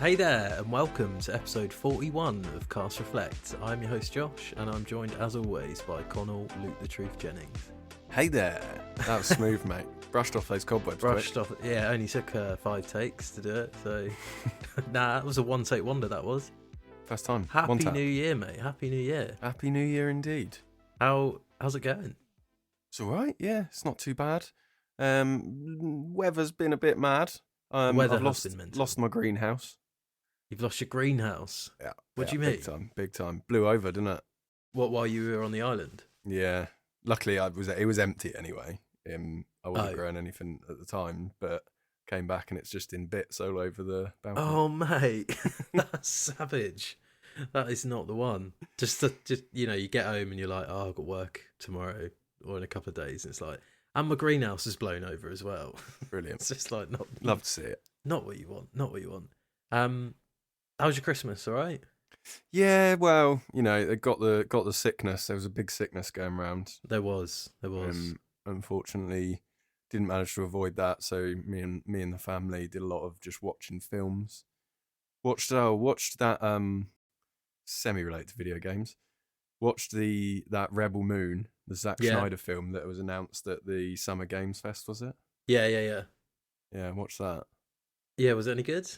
Hey there, and welcome to episode 41 of Cast Reflect. I'm your host Josh, and I'm joined as always by Connell Luke the Truth Jennings. Hey there. That was smooth, mate. Brushed off those cobwebs. Brushed off, yeah, it only took 5 takes to do it, so... Nah, that was a one-take wonder, that was. First time. Happy New Year, mate. Happy New Year. Happy New Year indeed. How's it going? It's alright, yeah. It's not too bad. Weather's been a bit mad. Weather I've has been mental. lost my greenhouse. You've lost your greenhouse? Yeah. What do you mean? Big time. Blew over, didn't it? What, while you were on the island? Yeah. Luckily, it was empty anyway. I wasn't growing anything at the time, but came back and it's just in bits all over the balcony. Oh, mate. That's savage. That is not the one. Just you get home and you're like, oh, I've got work tomorrow or in a couple of days. And it's like, and my greenhouse is blown over as well. Brilliant. It's just like, Love to see it. Not what you want. How was your Christmas? All right. Yeah, well, they got the sickness. There was a big sickness going around. There was. Unfortunately, didn't manage to avoid that. So me and the family did a lot of just watching films. Watched that semi-related to video games. Watched that Rebel Moon, the Zack Snyder film that was announced at the Summer Games Fest. Was it? Yeah. Yeah, watched that. Yeah, was it any good?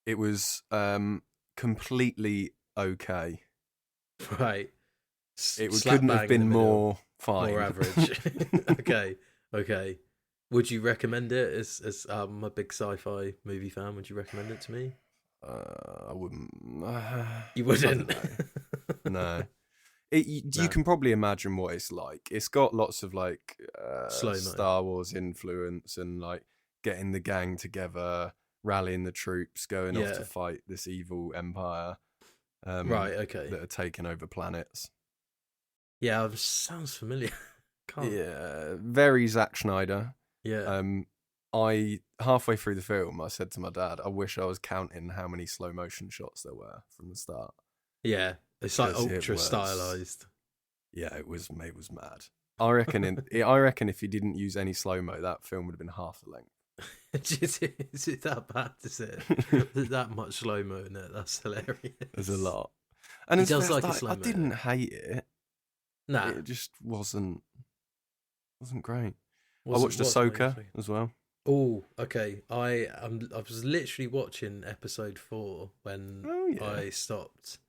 It was completely okay. Right. Couldn't have been more fine. More average. Okay. Would you recommend it? As I'm a big sci-fi movie fan, would you recommend it to me? I wouldn't. You wouldn't? No. You can probably imagine what it's like. It's got lots of like slow-mo Star Wars influence and like getting the gang together, rallying the troops, going off to fight this evil empire. Right, okay. That are taking over planets. Yeah, sounds familiar. Yeah, very Zack Snyder. Yeah. I halfway through the film, I said to my dad, I wish I was counting how many slow motion shots there were from the start. Yeah, it's like ultra stylized. Yeah, it was mad. I reckon if you didn't use any slow mo, that film would have been half the length. Is it that bad? Is it? There's that much slow mo in it? That's hilarious. There's a lot, and he does like a slow mo. I didn't hate it. Nah, it just wasn't great. I watched Ahsoka as well. Oh, okay. I was literally watching episode 4 when I stopped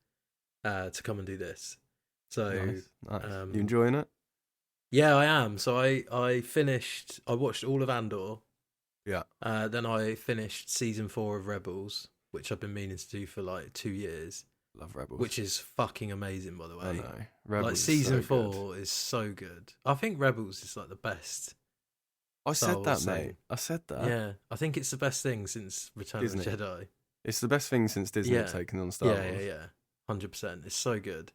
to come and do this. So, nice. You enjoying it? Yeah, I am. So I watched all of Andor. Yeah. Then I finished season 4 of Rebels, which I've been meaning to do for like 2 years. Love Rebels. Which is fucking amazing, by the way. I know. Rebels like season 4 is so good. I think Rebels is like the best. I said that, mate. I said that. Yeah, I think it's the best thing since Return of the Jedi. It's the best thing since Disney have taken on Star Wars. Yeah, 100%. It's so good.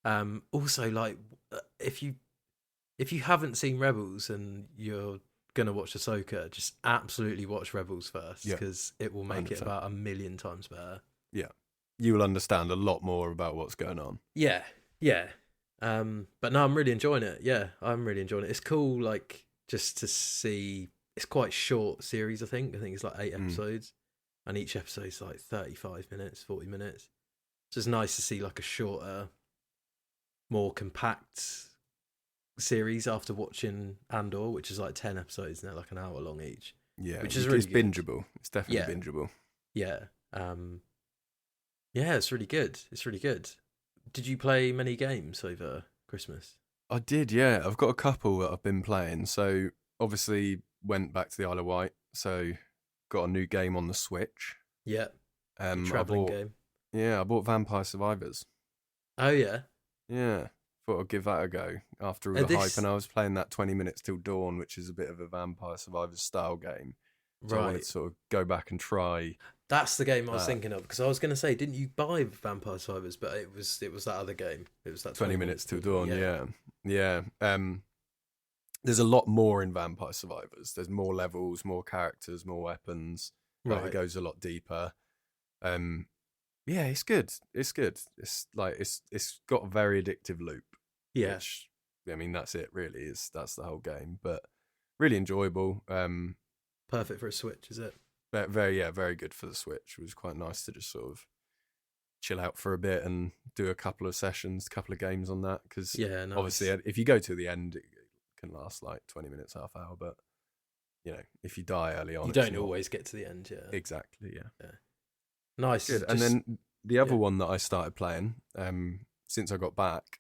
Also, like, if you haven't seen Rebels and you're gonna watch Ahsoka, just absolutely watch Rebels first because it will make 100%. It about 1,000,000 times better. Yeah, you will understand a lot more about what's going on. Yeah. But no, I'm really enjoying it. Yeah, I'm really enjoying it. It's cool, like, just to see. It's quite short series. I think it's like 8 episodes, and each episode's like 35 minutes, 40 minutes. So it's nice to see like a shorter, more compact series after watching Andor, which is like 10 episodes and they're like an hour long each. Yeah, which is really good. Bingeable. It's definitely bingeable. Yeah. Yeah, it's really good. Did you play many games over Christmas? I did, yeah. I've got a couple that I've been playing. So obviously went back to the Isle of Wight. So got a new game on the Switch. Yeah. Traveling game. Yeah, I bought Vampire Survivors. Oh yeah. Yeah. Thought I'd give that a go after all the hype. And I was playing that 20 Minutes Till Dawn, which is a bit of a Vampire Survivors style game. So I wanted to sort of go back and try. That's the game I was thinking of, because I was going to say, didn't you buy Vampire Survivors? But it was that other game. It was that 20 Minutes Till Dawn. Yeah. There's a lot more in Vampire Survivors. There's more levels, more characters, more weapons. Right. It goes a lot deeper. Yeah, it's good. It's It's like it's got a very addictive loop. Yeah. Which, I mean, that's it. Really, that's the whole game. But really enjoyable. Perfect for a Switch, is it? very good for the Switch. It was quite nice to just sort of chill out for a bit and do a couple of sessions, a couple of games on that. Because Yeah, nice. obviously, if you go to the end, it can last like 20 minutes, half hour. But if you die early on, you don't always get to the end. Yeah, exactly. Yeah. Nice. Good. And then the other one that I started playing since I got back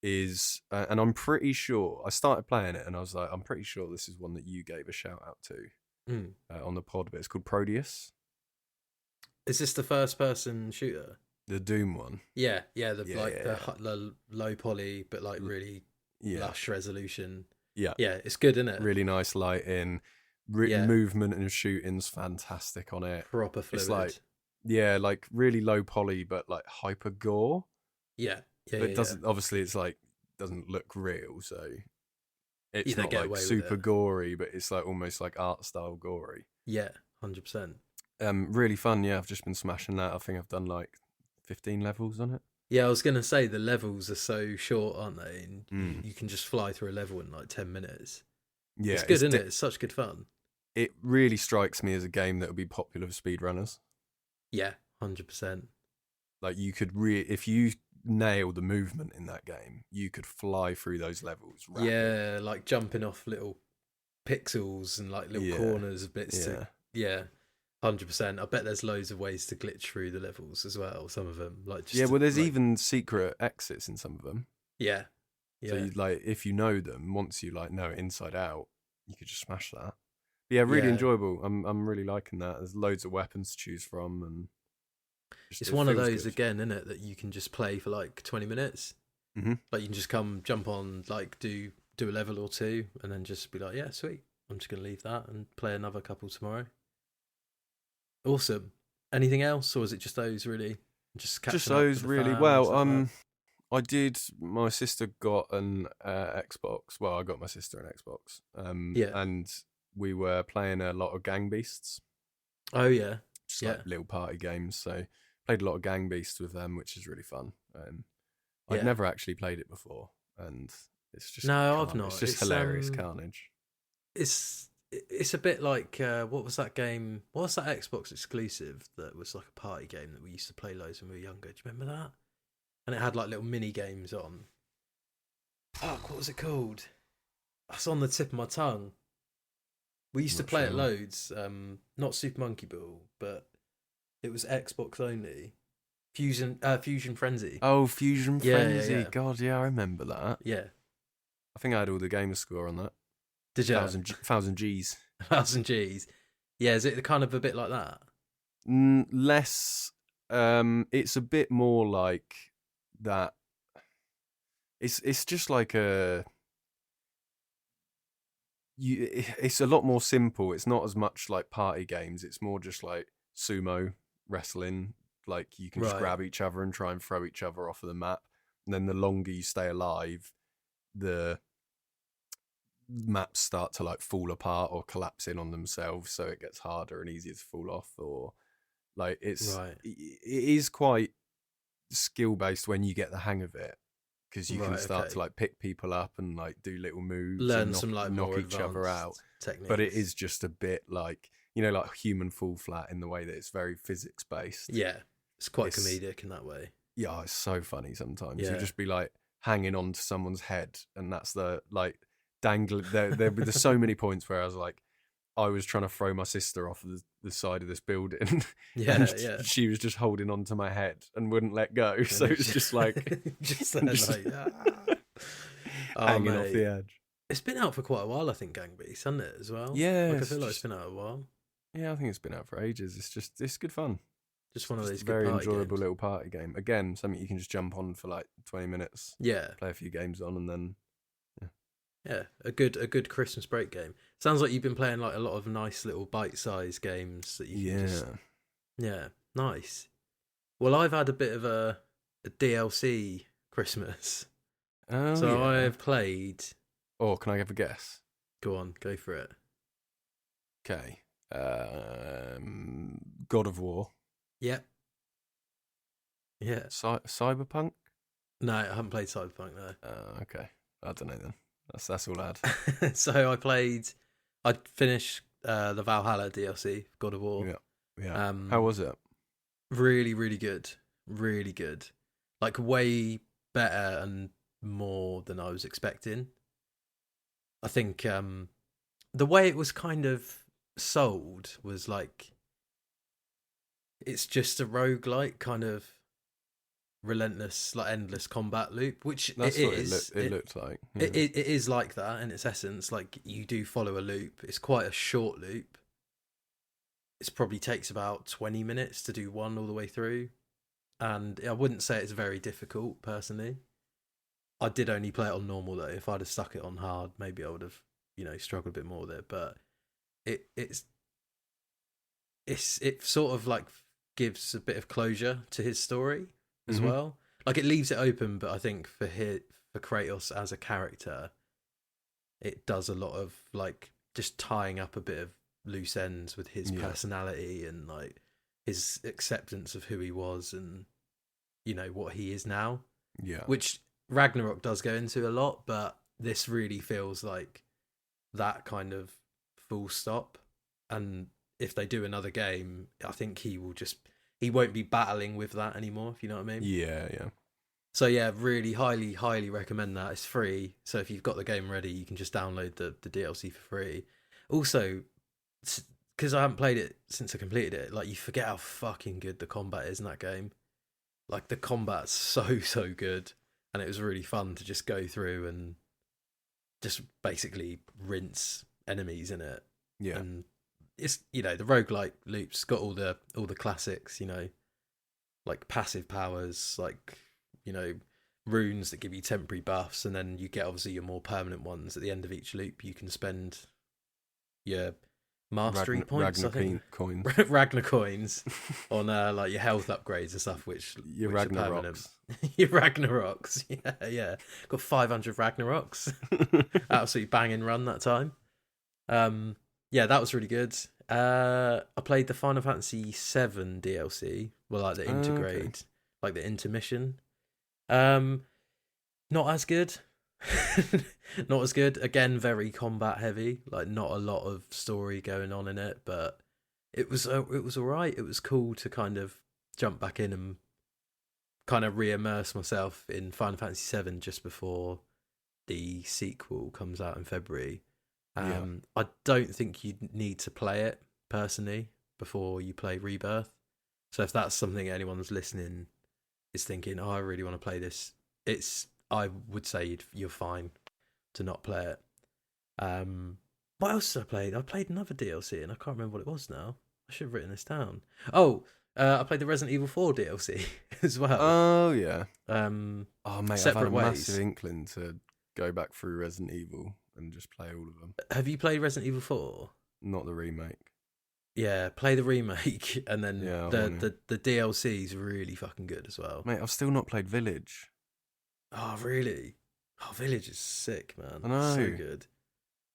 is, and I'm pretty sure I started playing it, and I was like, I'm pretty sure this is one that you gave a shout out to on the pod, but it's called Proteus. Is this the first person shooter? The Doom one. Yeah. The low poly, but like really lush resolution. Yeah. Yeah, it's good, isn't it? Really nice lighting. Movement and shooting's fantastic on it. Proper fluid. It's like really low poly, but like hyper gore. Yeah. But it doesn't. Obviously, it's like doesn't look real, so it's not like super gory, but it's like almost like art style gory. Yeah, 100%. Really fun. Yeah, I've just been smashing that. I think I've done like 15 levels on it. Yeah, I was gonna say the levels are so short, aren't they? And you can just fly through a level in like 10 minutes. Yeah, it's good, isn't it? It's such good fun. It really strikes me as a game that would be popular for speedrunners. Yeah, 100%. Like you could if you nail the movement in that game, you could fly through those levels rapidly. Yeah, like jumping off little pixels and like little corners of bits. Yeah, 100%. I bet there's loads of ways to glitch through the levels as well. Some of them, like just there's even secret exits in some of them. Yeah. So you, like if you know them, once you like know it inside out, you could just smash that. But yeah, really enjoyable. I'm really liking that. There's loads of weapons to choose from, and it's one of those again, isn't it, that you can just play for like 20 minutes. Mm-hmm. Like you can just jump on, like do a level or two, and then just be like, yeah, sweet. I'm just gonna leave that and play another couple tomorrow. Awesome. Anything else, or is it just those really? Just those really. Well, I did. My sister got an Xbox. Well, I got my sister an Xbox. And we were playing a lot of Gang Beasts. Oh yeah, just like little party games. So played a lot of Gang Beasts with them, which is really fun. I'd never actually played it before, and it's just I've not. It's just hilarious carnage. It's a bit like what was that game? What was that Xbox exclusive that was like a party game that we used to play loads when we were younger? Do you remember that? And it had like little mini games on. Fuck, what was it called? That's on the tip of my tongue. We used to play it loads. Not Super Monkey Ball, but it was Xbox only. Fusion Frenzy. Oh, Fusion Frenzy. Yeah. God, yeah, I remember that. Yeah. I think I had all the gamer score on that. Did you? 1,000 Gs. 1,000 Gs. Yeah, is it kind of a bit like that? Less. It's a bit more like that. It's just like it's a lot more simple. It's not as much like party games. It's more just like sumo wrestling. Like you can just grab each other and try and throw each other off of the map. And then the longer you stay alive, the maps start to like fall apart or collapse in on themselves. So it gets harder and easier to fall off. Or like it is quite skill based when you get the hang of it. Because you can start to like pick people up and like do little moves, learn some like knock each other out. Techniques. But it is just a bit like like Human Fall Flat in the way that it's very physics based. Yeah, it's quite comedic in that way. Yeah, it's so funny sometimes. You'll just be like hanging on to someone's head, and that's the like dangling. There's so many points where I was trying to throw my sister off the side of this building. She was just holding on to my head and wouldn't let go. And so it's just like hanging off the edge. It's been out for quite a while, I think, Gang Beasts, hasn't it, as well? Yeah. I feel like it's been out a while. Yeah, I think it's been out for ages. It's good fun. Just one of those very enjoyable games. Little party game. Again, something you can just jump on for like 20 minutes. Yeah. Play a few games on and then Yeah, a good Christmas break game. Sounds like you've been playing like a lot of nice little bite-sized games that you can just... Yeah, nice. Well, I've had a bit of a DLC Christmas. Oh, so I've played... Oh, can I have a guess? Go on, go for it. Okay. God of War. Yep. Yeah. Cyberpunk? No, I haven't played Cyberpunk, no. Okay. I don't know then. That's all I had. So I finished the Valhalla DLC, God of War. Yeah. Yeah. How was it? Really, really good. Really good. Like way better and more than I was expecting. I think the way it was kind of sold was like it's just a roguelike kind of relentless, like endless combat loop, which That's it what is. it looked like. It is like that in its essence. Like you do follow a loop. It's quite a short loop. It probably takes about 20 minutes to do one all the way through. And I wouldn't say it's very difficult, personally. I did only play it on normal, though. If I'd have stuck it on hard, maybe I would have, struggled a bit more with it. But it's it sort of like gives a bit of closure to his story as well. Like it leaves it open, but I think for Kratos as a character, it does a lot of like just tying up a bit of loose ends with his personality and like his acceptance of who he was and what he is now. Yeah. Which Ragnarok does go into a lot, but this really feels like that kind of full stop. And if they do another game, I think he won't be battling with that anymore, if you know what I mean. Yeah, yeah. So yeah, really highly, highly recommend that. It's free. So if you've got the game ready, you can just download the DLC for free. Also, because I haven't played it since I completed it, like you forget how fucking good the combat is in that game. Like the combat's so good. And it was really fun to just go through and just basically rinse enemies in it. Yeah. And it's the roguelike loops got all the classics, like passive powers, like runes that give you temporary buffs, and then you get obviously your more permanent ones at the end of each loop. You can spend your mastery points, I think, coins, Ragnar coins on like your health upgrades and stuff, which your Ragnaroks. Your Ragnaroks, yeah. Got 500 Ragnaroks. Absolutely banging run that time. Yeah, that was really good. I played the Final Fantasy VII DLC, well, like the intergrade, like the intermission. Not as good. Not as good. Again, very combat heavy. Like not a lot of story going on in it, but it was alright. It was cool to kind of jump back in and kind of re-immerse myself in Final Fantasy VII just before the sequel comes out in February. I don't think you need to play it personally before you play Rebirth. So if that's something anyone's listening is thinking, oh, I really want to play this, I would say you're fine to not play it. What else did I play? I played another DLC and I can't remember what it was now. I should have written this down. Oh, I played the Resident Evil 4 DLC as well. Oh yeah. Oh mate, Separate I've had a ways. massive inkling to go back through Resident Evil and just play all of them. Have you played Resident Evil 4? Not the remake. Yeah, play the remake and then the DLC is really fucking good as well. Mate, I've still not played Village. Oh really? Oh, Village is sick, man. I know. So good.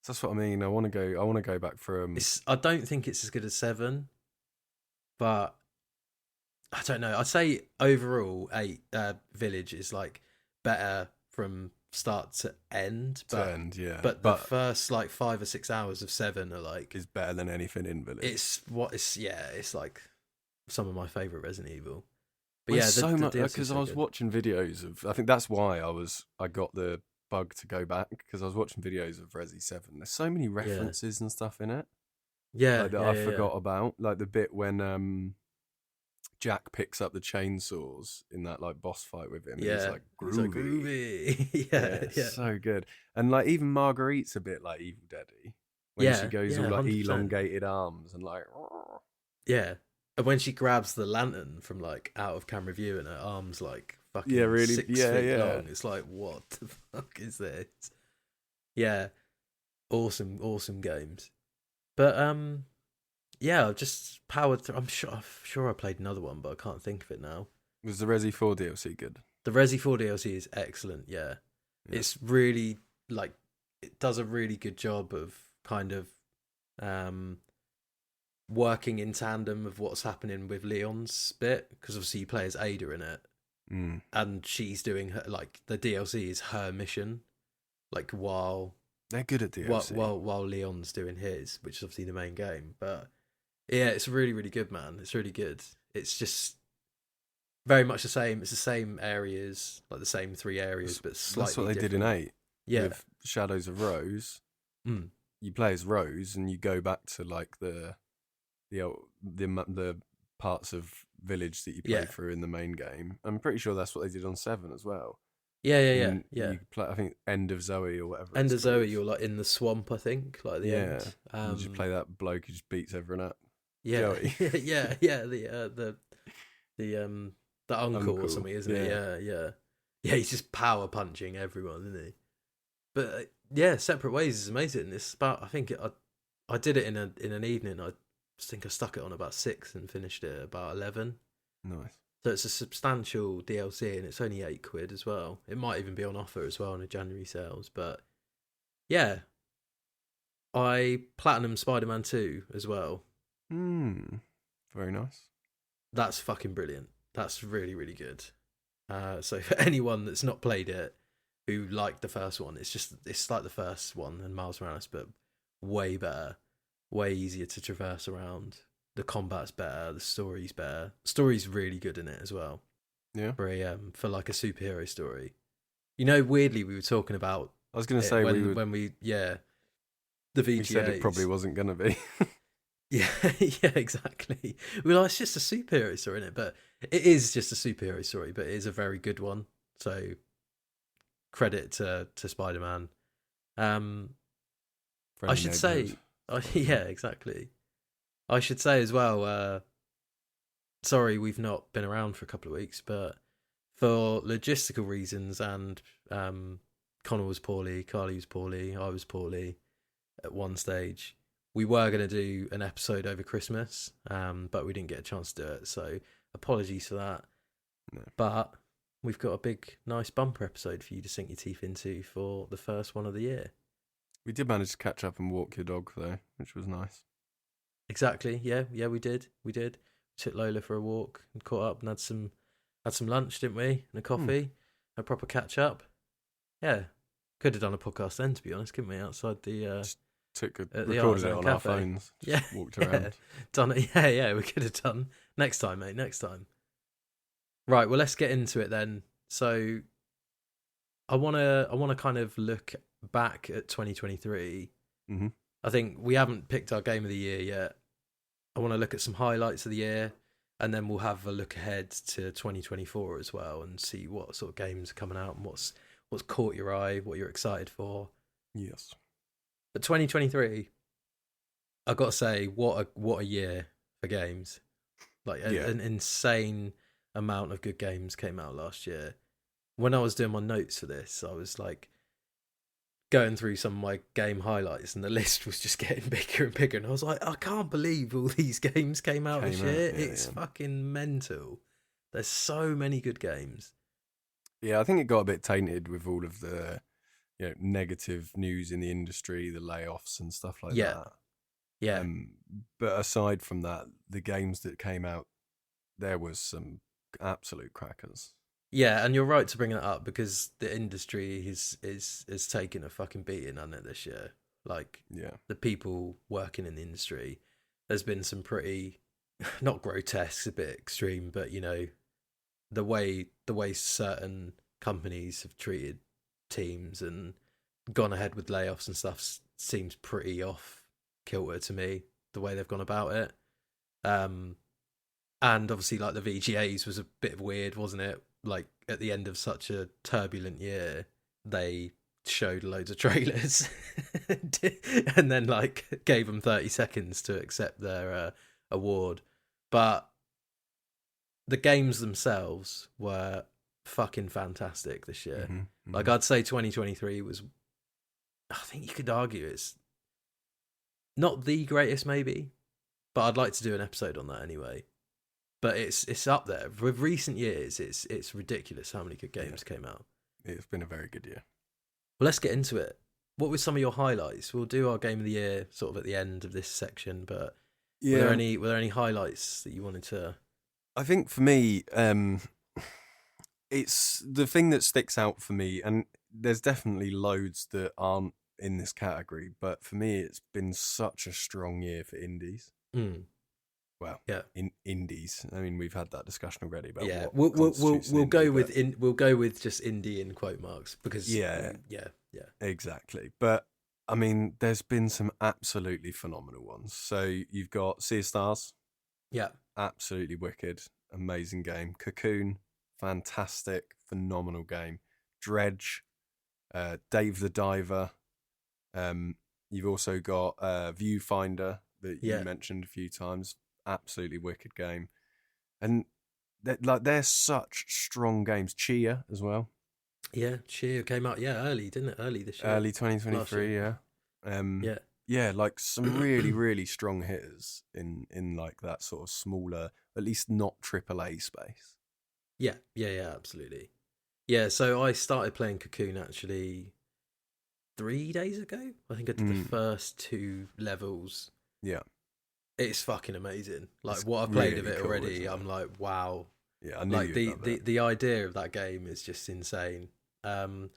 That's what I mean. I want to go back from. I don't think it's as good as 7, but I don't know. I'd say overall, Village is like better from start to end. But the first like 5 or 6 hours of 7 are like is better than anything in Village. It's like some of my favorite Resident Evil. But well, yeah, so much DLC's because so I was good. watching videos of. I think that's why I got the bug to go back because I was watching videos of Resi 7. There's so many references and stuff in it. Yeah, like, that I forgot about, like the bit when Jack picks up the chainsaws in that like boss fight with him. Yeah, and he's like groovy. yeah, so good. And like even Marguerite's a bit like Evil Daddy when she goes all like 100%. Elongated arms and like. Yeah. And when she grabs the lantern from like out of camera view and her arms like fucking 6 feet long, it's like, what the fuck is this? Yeah, awesome games. But yeah, I've just powered through. I'm sure I played another one, but I can't think of it now. Was the Resi 4 DLC good? The Resi 4 DLC is excellent. Yeah, it's really like it does a really good job of kind of working in tandem of what's happening with Leon's bit, because obviously you play as Ada in it, and she's doing her, like the DLC is her mission, like while They're good at DLC. while Leon's doing his, which is obviously the main game. But yeah, it's really, really good, man. It's really good. It's just very much the same. It's the same areas, like the same 3 areas, but slightly That's what they different. did in 8. Yeah. With Shadows of Rose. Mm. You play as Rose, and you go back to like the parts of Village that you play through in the main game. I'm pretty sure that's what they did on 7 as well. Yeah. You play, I think, End of Zoe or whatever. End of Zoe, you're like in the swamp, I think, like at the end. You just play that bloke who just beats everyone up. Yeah, Joey. yeah. The uncle or something, isn't it? Yeah. He's just power punching everyone, isn't he? But yeah, Separate Ways is amazing. It's about, I think I did it in an evening. I think I stuck it on about 6 and finished it about 11. Nice. So it's a substantial DLC, and it's only £8 as well. It might even be on offer as well in the January sales. But yeah, I platinum Spider-Man 2 as well. Very nice. That's fucking brilliant. That's really, really good. So for anyone that's not played it, who liked the first one, it's like the first one and Miles Morales, but way better, way easier to traverse around. The combat's better, the story's better. Story's really good in it as well. Yeah. For like a superhero story. You know, weirdly, we were talking about. I was going to say the VGAs. We said it probably wasn't going to be. Yeah, exactly. Well, it's just a superhero story in it, but it is just a superhero story, but it is a very good one. So credit to Spider-Man. I should say, yeah, exactly. I should say as well, sorry we've not been around for a couple of weeks, but for logistical reasons, and Connor was poorly, Carly was poorly, I was poorly at one stage. We were going to do an episode over Christmas, but we didn't get a chance to do it, so apologies for that. No. But we've got a big, nice bumper episode for you to sink your teeth into for the first one of the year. We did manage to catch up and walk your dog, though, which was nice. Exactly. Yeah, we did. Took Lola for a walk and caught up and had some lunch, didn't we? And a coffee, a proper catch up. Yeah, could have done a podcast then, to be honest, couldn't we? Outside the recorded it on our phones. Walked around. Done it. Yeah, we could have done. Next time, mate. Next time. Right. Well, let's get into it then. So, I wanna kind of look back at 2023. Mm-hmm. I think we haven't picked our game of the year yet. I want to look at some highlights of the year, and then we'll have a look ahead to 2024 as well, and see what sort of games are coming out and what's caught your eye, what you're excited for. Yes. But 2023, I've got to say, what a year for games. Like an insane amount of good games came out last year. When I was doing my notes for this, I was like going through some of my game highlights, and the list was just getting bigger and bigger, and I was like, I can't believe all these games came out this year. It's fucking mental. There's so many good games. Yeah, I think it got a bit tainted with all of the negative news in the industry, the layoffs and stuff like that. Yeah. But aside from that, the games that came out, there was some absolute crackers. Yeah, and you're right to bring that up, because the industry is taking a fucking beating on it this year. Like, the people working in the industry, there's been some pretty, not grotesque, a bit extreme, but the way certain companies have treated teams and gone ahead with layoffs and stuff seems pretty off kilter to me, the way they've gone about it. And obviously, like, the VGAs was a bit weird, wasn't it? Like, at the end of such a turbulent year, they showed loads of trailers and then like gave them 30 seconds to accept their award. But the games themselves were fucking fantastic this year. Mm-hmm. Like, I'd say 2023 was, I think you could argue it's not the greatest maybe, but I'd like to do an episode on that anyway. But it's up there. With recent years, it's ridiculous how many good games came out. It's been a very good year. Well, let's get into it. What were some of your highlights? We'll do our game of the year sort of at the end of this section, but were there any highlights that you wanted to? I think for me, it's the thing that sticks out for me, and there's definitely loads that aren't in this category, but for me, it's been such a strong year for indies. Mm. Well, Yeah. in indies. I mean, we've had that discussion already about Yeah, what constitutes an we'll go indie, with we'll go with just indie in quote marks because yeah, exactly. But I mean, there's been some absolutely phenomenal ones. So you've got Sea of Stars, yeah, absolutely wicked, amazing game. Cocoon, fantastic, phenomenal game. Dredge, Dave the Diver. You've also got Viewfinder that you mentioned a few times. Absolutely wicked game, and they're such strong games. Chia as well. Yeah, Chia came out early, didn't it? Early this year, Early 2023. Yeah. Yeah, Yeah, like some really really strong hitters in like that sort of smaller, at least not AAA space. yeah, absolutely. Yeah, so I started playing Cocoon actually 3 days ago. I think I did the first 2 levels. Yeah. It's fucking amazing. Like It's what I've played really of it cool, already, isn't it? I'm like, wow. Yeah, I knew Like you'd love it. the idea of that game is just insane. I'm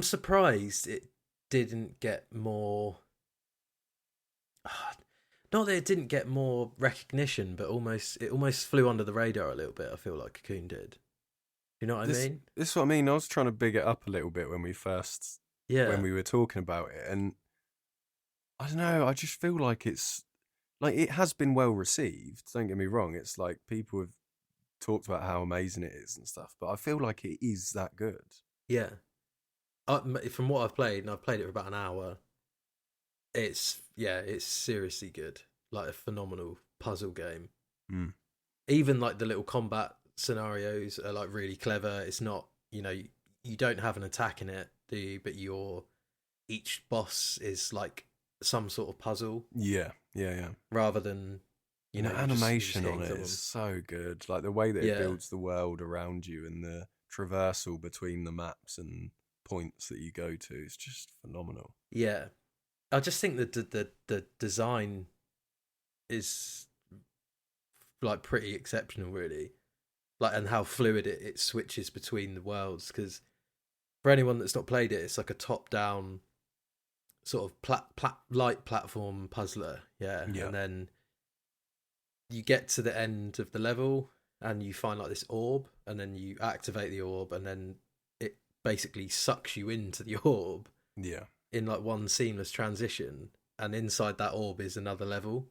surprised it didn't get more. Not that it didn't get more recognition, but it almost flew under the radar a little bit. I feel like Cocoon did. You know what I mean? This is what I mean. I was trying to big it up a little bit when we were talking about it, and I don't know. I just feel like it's like it has been well received. Don't get me wrong. It's like people have talked about how amazing it is and stuff, but I feel like it is that good. Yeah. From what I've played, and I've played it for about an hour, it's seriously good. Like a phenomenal puzzle game. Mm. Even like the little combat scenarios are like really clever. It's not, you don't have an attack in it, do you? But each boss is like some sort of puzzle. Yeah. Rather than the animation on it is so good. Like the way that it builds the world around you and the traversal between the maps and points that you go to is just phenomenal. Yeah, I just think that the design is like pretty exceptional, really. Like, and how fluid it switches between the worlds. Because for anyone that's not played it, it's like a top-down sort of light platform puzzler. Yeah, and then you get to the end of the level and you find like this orb, and then you activate the orb, and then it basically sucks you into the orb. Yeah. In like one seamless transition, and inside that orb is another level,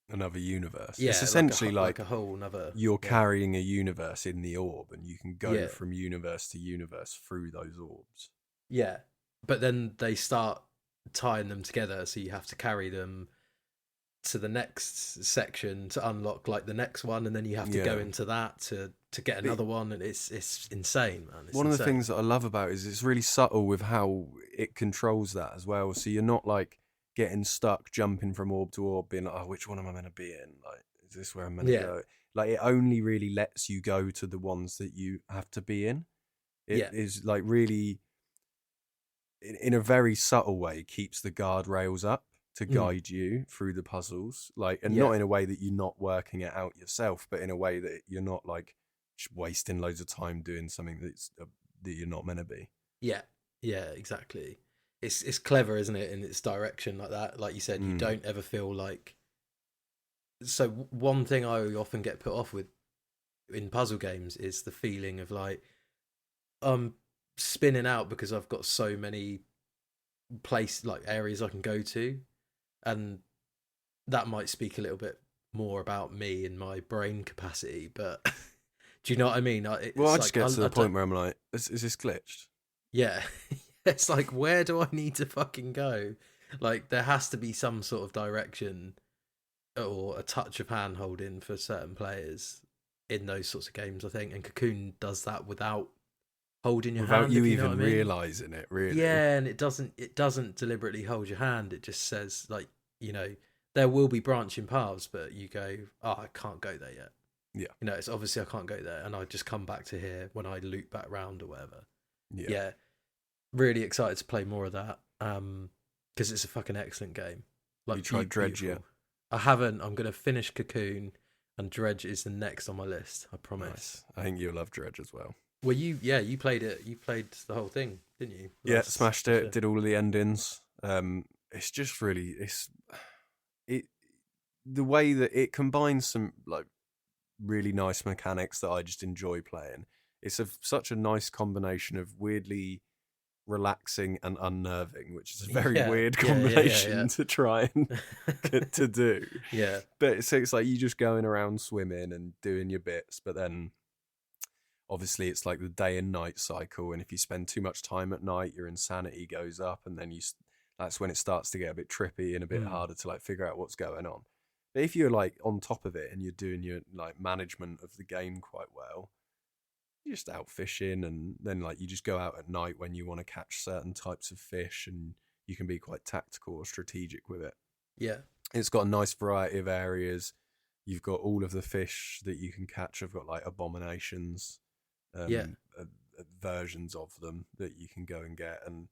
another universe. Yeah, it's essentially like a whole another. You're carrying a universe in the orb, and you can go from universe to universe through those orbs. Yeah, but then they start tying them together, so you have to carry them to the next section to unlock like the next one, and then you have to go into that to get another one, and it's insane, man. It's one of insane. the things that I love about it is it's really subtle with how it controls that as well. So you're not like getting stuck jumping from orb to orb, being like, oh, which one am I going to be in? Like, is this where I'm going to go? Like, it only really lets you go to the ones that you have to be in. It is like really, in a very subtle way, keeps the guardrails up to guide you through the puzzles. Like, and not in a way that you're not working it out yourself, but in a way that you're not like wasting loads of time doing something that you're not meant to be. Yeah, exactly. It's clever, isn't it, in its direction like that? Like you said, you don't ever feel like. So one thing I often get put off with in puzzle games is the feeling of like I'm spinning out because I've got so many areas I can go to, and that might speak a little bit more about me and my brain capacity, but do you know what I mean? I just get to the point where I'm like, is this glitched? Yeah. It's like, where do I need to fucking go? Like, there has to be some sort of direction or a touch of hand holding for certain players in those sorts of games, I think. And Cocoon does that without holding your hand. Without you even realising it, really. Yeah, and it doesn't deliberately hold your hand. It just says, like, there will be branching paths, but you go, oh, I can't go there yet. Yeah. It's obviously I can't go there, and I just come back to here when I loop back round or whatever. Yeah. Really excited to play more of that because it's a fucking excellent game. Like, you tried Dredge yet? I haven't. I'm going to finish Cocoon, and Dredge is the next on my list. I promise. Nice. I think you'll love Dredge as well. Well, you played it. You played the whole thing. didn't you? Yeah, Last smashed it. year. Did all of the endings. It's just really it the way that it combines some like really nice mechanics that I just enjoy playing. It's such a nice combination of weirdly relaxing and unnerving, which is a very weird combination to try and to do. Yeah. But so it's like you just going around swimming and doing your bits, but then obviously it's like the day and night cycle, and if you spend too much time at night, your insanity goes up, and then that's when it starts to get a bit trippy and a bit harder to like figure out what's going on. But if you're like on top of it and you're doing your like management of the game quite well, you're just out fishing, and then like you just go out at night when you want to catch certain types of fish, and you can be quite tactical or strategic with it. Yeah. It's got a nice variety of areas. You've got all of the fish that you can catch. I've got like abominations, versions of them that you can go and get. And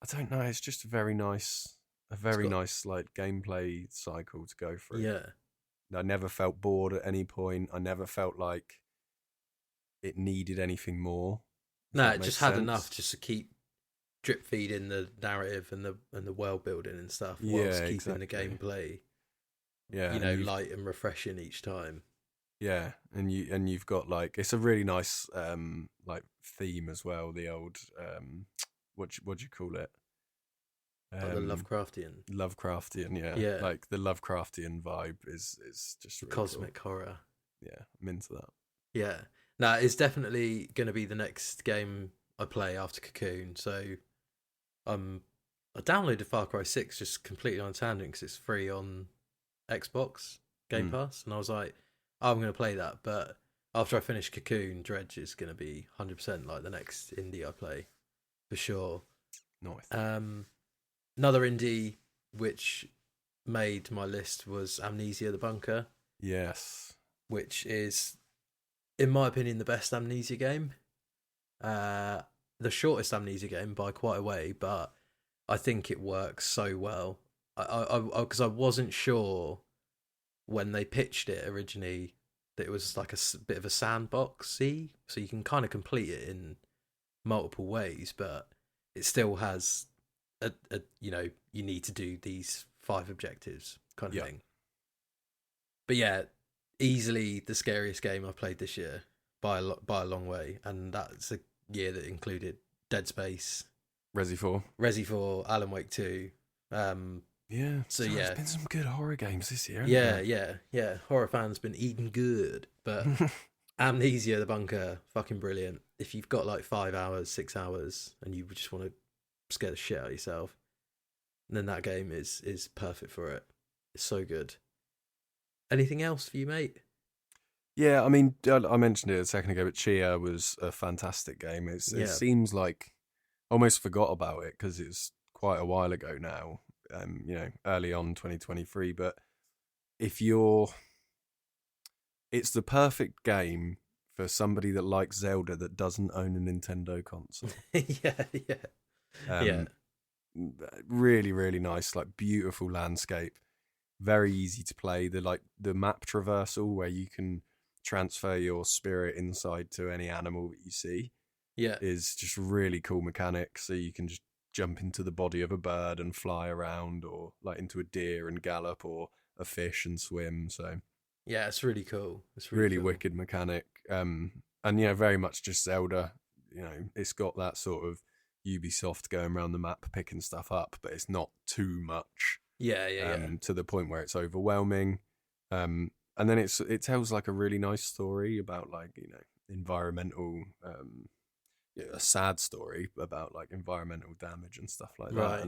I don't know, it's just a very nice like gameplay cycle to go through. Yeah. I never felt bored at any point. I never felt like it needed anything more. No, it just had enough just to keep drip feeding the narrative and the world building and stuff, whilst keeping the gameplay, light and refreshing each time. Yeah, and you've got like it's a really nice like theme as well. The old what do you call it? The Lovecraftian, yeah. Like the Lovecraftian vibe is just really cosmic cool. horror. Yeah, I'm into that. Yeah, no, it's definitely going to be the next game I play after Cocoon. So, I downloaded Far Cry 6 just completely on tangent because it's free on Xbox Game Pass, and I was like, I'm going to play that. But after I finish Cocoon, Dredge is going to be 100% like the next indie I play for sure. Nice. Another indie which made my list was Amnesia: The Bunker. Yes. Which is, in my opinion, the best Amnesia game. The shortest Amnesia game by quite a way, but I think it works so well. Because I wasn't sure when they pitched it originally that it was like a bit of a sandbox, so you can kind of complete it in multiple ways, but it still has a you need to do these 5 objectives kind of thing. But yeah, easily the scariest game I've played this year by a long way, and that's a year that included Dead Space, Resi 4, Alan Wake 2. So there's been some good horror games this year. Yeah. Horror fans been eating good, but Amnesia: The Bunker, fucking brilliant. If you've got like 5 hours, 6 hours, and you just want to scare the shit out of yourself, then that game is perfect for it. It's so good. Anything else for you, mate? Yeah, I mean, I mentioned it a second ago, but Chia was a fantastic game. It seems like I almost forgot about it because it's quite a while ago now. Early on 2023. But it's the perfect game for somebody that likes Zelda that doesn't own a Nintendo console. Yeah. Really, really nice, like beautiful landscape, very easy to play. The map traversal where you can transfer your spirit inside to any animal that you see is just really cool mechanic. So you can just jump into the body of a bird and fly around, or like into a deer and gallop, or a fish and swim. So yeah, it's really cool. It's really cool. Wicked mechanic. And yeah, very much just Zelda. It's got that sort of Ubisoft going around the map picking stuff up, but it's not too much. To the point where it's overwhelming. And then it tells like a really nice story about like environmental, a sad story about like environmental damage and stuff like that,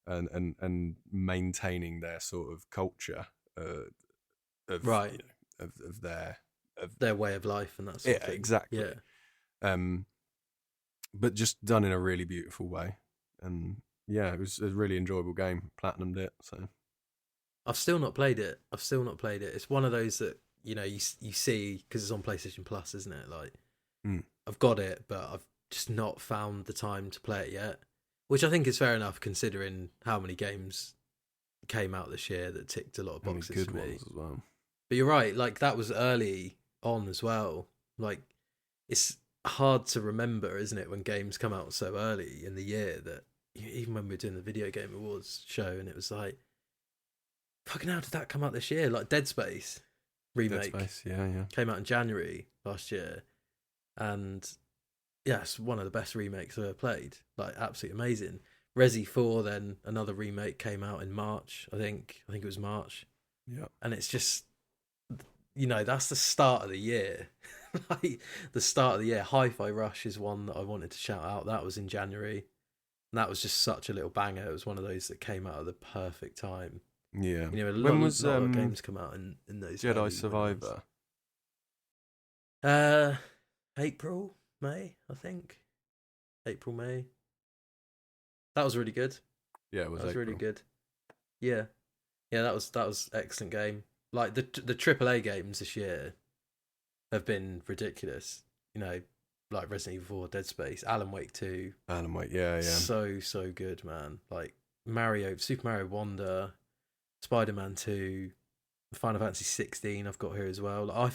and maintaining their sort of culture of their way of life and that sort of thing. Exactly. But just done in a really beautiful way, and yeah, it was a really enjoyable game. Platinumed it, so I've still not played it. It's one of those that you see because it's on PlayStation Plus, isn't it? Like I've got it, but I've just not found the time to play it yet, which I think is fair enough considering how many games came out this year that ticked a lot of boxes good for me. ones as well. But you're right, like that was early on as well. Like it's hard to remember, isn't it, when games come out so early in the year that even when we were doing the Video Game Awards show, and it was like, fucking how did that come out this year? Like Dead Space remake yeah. came out in January last year, and yeah, it's one of the best remakes I've ever played. Like absolutely amazing. Resi 4, then another remake came out in March. I think it was March. Yeah. And it's just, that's the start of the year. Like the start of the year. Hi-Fi Rush is one that I wanted to shout out. That was in January. And that was just such a little banger. It was one of those that came out at the perfect time. Yeah. A lot of games come out in those. Jedi Survivor? April, May, I think. April, May. That was really good. Yeah, it was. That was April. really good. Yeah, that was excellent game. Like the AAA games this year have been ridiculous. Like Resident Evil 4, Dead Space, Alan Wake 2. Alan Wake, yeah. So good, man. Like Super Mario Wonder, Spider-Man 2, Final Fantasy 16. I've got here as well. Like,